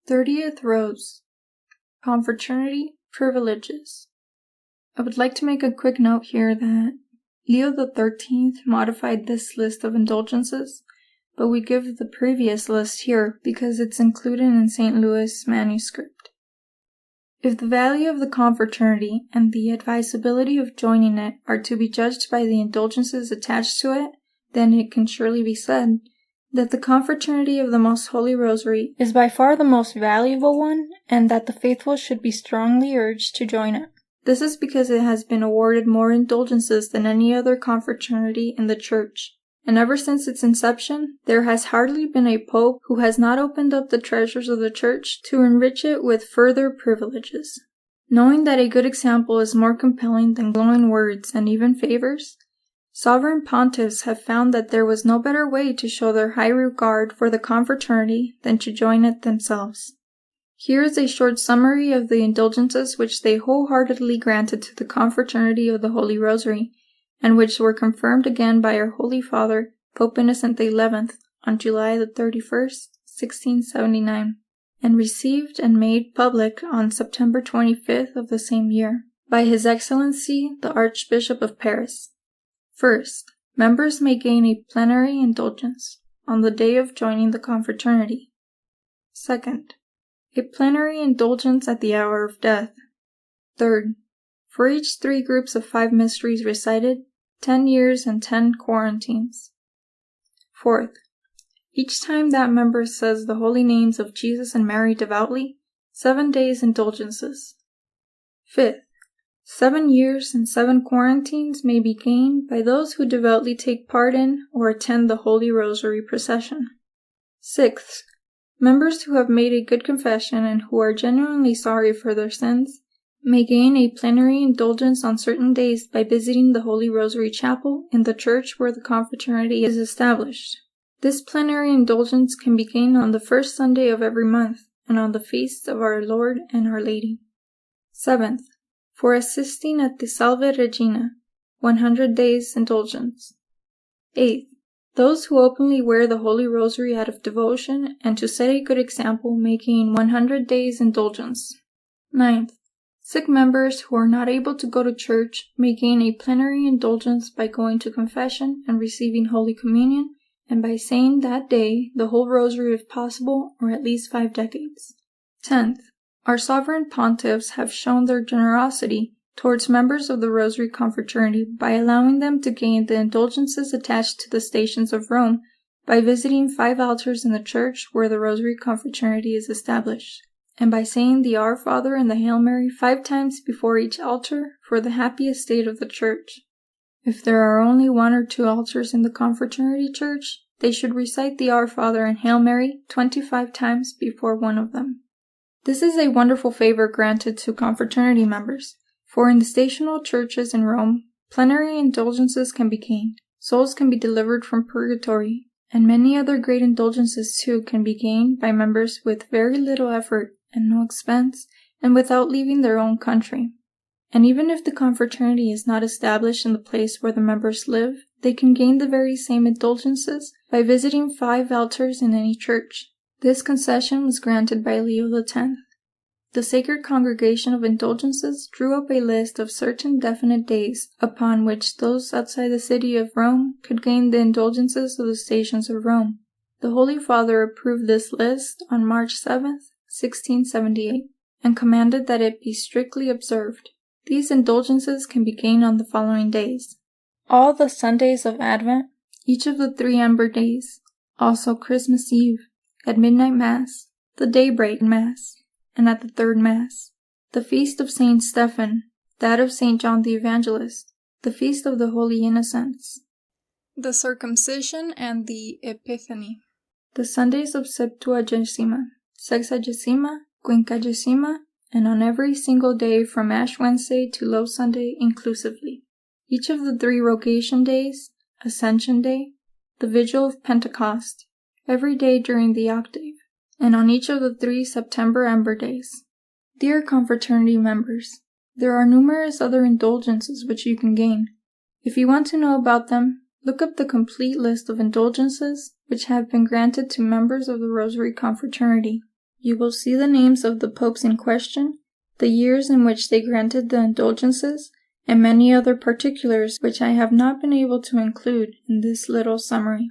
30th Rose. Confraternity Privileges. I would like to make a quick note here that Leo XIII modified this list of indulgences, but we give the previous list here because it's included in St. Louis' manuscript. If the value of the confraternity and the advisability of joining it are to be judged by the indulgences attached to it, then it can surely be said that the Confraternity of the Most Holy Rosary is by far the most valuable one, and that the faithful should be strongly urged to join it. This is because it has been awarded more indulgences than any other confraternity in the Church, and ever since its inception, there has hardly been a pope who has not opened up the treasures of the Church to enrich it with further privileges. Knowing that a good example is more compelling than glowing words and even favors, sovereign pontiffs have found that there was no better way to show their high regard for the confraternity than to join it themselves. Here is a short summary of the indulgences which they wholeheartedly granted to the Confraternity of the Holy Rosary, and which were confirmed again by our Holy Father, Pope Innocent XI, on July 31st, 1679, and received and made public on September 25th of the same year, by His Excellency the Archbishop of Paris. First, members may gain a plenary indulgence on the day of joining the confraternity. Second, a plenary indulgence at the hour of death. Third, for each 3 groups of 5 mysteries recited, 10 years and 10 quarantines. Fourth, each time that member says the holy names of Jesus and Mary devoutly, 7 days indulgences. Fifth, 7 years and 7 quarantines may be gained by those who devoutly take part in or attend the Holy Rosary procession. Sixth, members who have made a good confession and who are genuinely sorry for their sins may gain a plenary indulgence on certain days by visiting the Holy Rosary Chapel in the church where the confraternity is established. This plenary indulgence can be gained on the first Sunday of every month and on the feasts of our Lord and Our Lady. Seventh, for assisting at the Salve Regina, 100 days indulgence. Eighth, those who openly wear the Holy Rosary out of devotion and to set a good example may gain 100 days indulgence. Ninth, sick members who are not able to go to church may gain a plenary indulgence by going to confession and receiving Holy Communion, and by saying that day the whole Rosary if possible, or at least 5 decades. 10th, our sovereign pontiffs have shown their generosity towards members of the Rosary Confraternity by allowing them to gain the indulgences attached to the Stations of Rome by visiting 5 altars in the church where the Rosary Confraternity is established, and by saying the Our Father and the Hail Mary 5 times before each altar for the happy estate of the church. If there are only 1 or 2 altars in the Confraternity church, they should recite the Our Father and Hail Mary 25 times before one of them. This is a wonderful favor granted to confraternity members, for in the stational churches in Rome, plenary indulgences can be gained, souls can be delivered from purgatory, and many other great indulgences too can be gained by members with very little effort and no expense, and without leaving their own country. And even if the confraternity is not established in the place where the members live, they can gain the very same indulgences by visiting 5 altars in any church. This concession was granted by Leo X. The Sacred Congregation of Indulgences drew up a list of certain definite days upon which those outside the city of Rome could gain the indulgences of the Stations of Rome. The Holy Father approved this list on March 7th, 1678, and commanded that it be strictly observed. These indulgences can be gained on the following days: all the Sundays of Advent, each of the 3 Ember days, also Christmas Eve, at midnight Mass, the daybreak Mass, and at the 3rd Mass, the feast of Saint Stephen, that of Saint John the Evangelist, the feast of the Holy Innocents, the Circumcision and the Epiphany, the Sundays of Septuagesima, Sexagesima, Quinquagesima, and on every single day from Ash Wednesday to Low Sunday inclusively, each of the 3 Rogation days, Ascension Day, the Vigil of Pentecost, every day during the octave, and on each of the 3 September Ember days. Dear confraternity members, there are numerous other indulgences which you can gain. If you want to know about them, look up the complete list of indulgences which have been granted to members of the Rosary Confraternity. you will see the names of the popes in question, the years in which they granted the indulgences, and many other particulars which I have not been able to include in this little summary.